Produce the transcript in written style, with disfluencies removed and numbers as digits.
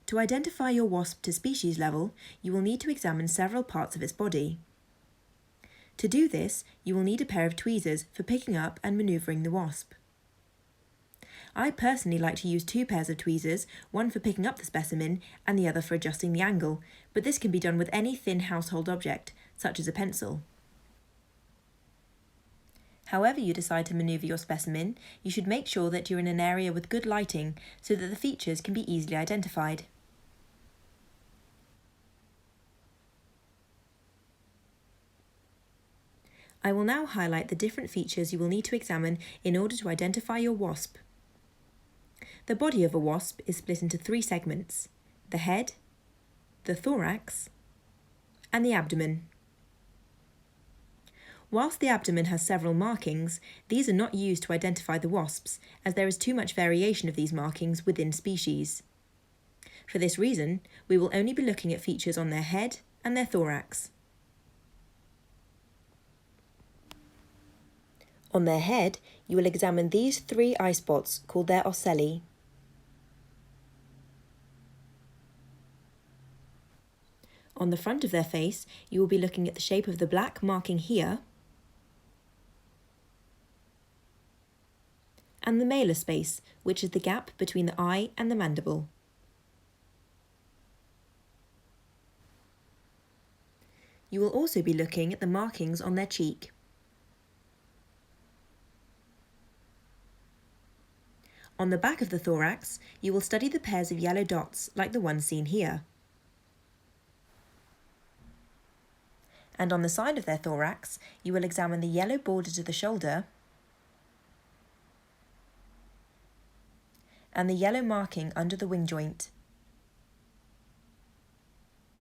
To identify your wasp to species level, you will need to examine several parts of its body. To do this, you will need a pair of tweezers for picking up and manoeuvring the wasp. I personally like to use 2 pairs of tweezers, one for picking up the specimen and the other for adjusting the angle, but this can be done with any thin household object, such as a pencil. However you decide to manoeuvre your specimen, you should make sure that you're in an area with good lighting so that the features can be easily identified. I will now highlight the different features you will need to examine in order to identify your wasp. The body of a wasp is split into 3 segments: the head, the thorax, and the abdomen. Whilst the abdomen has several markings, these are not used to identify the wasps, as there is too much variation of these markings within species. For this reason, we will only be looking at features on their head and their thorax. On their head, you will examine these 3 eye spots called their ocelli. On the front of their face, you will be looking at the shape of the black marking here and the malar space, which is the gap between the eye and the mandible. You will also be looking at the markings on their cheek. On the back of the thorax, you will study the pairs of yellow dots like the one seen here. And on the side of their thorax, you will examine the yellow border to the shoulder and the yellow marking under the wing joint.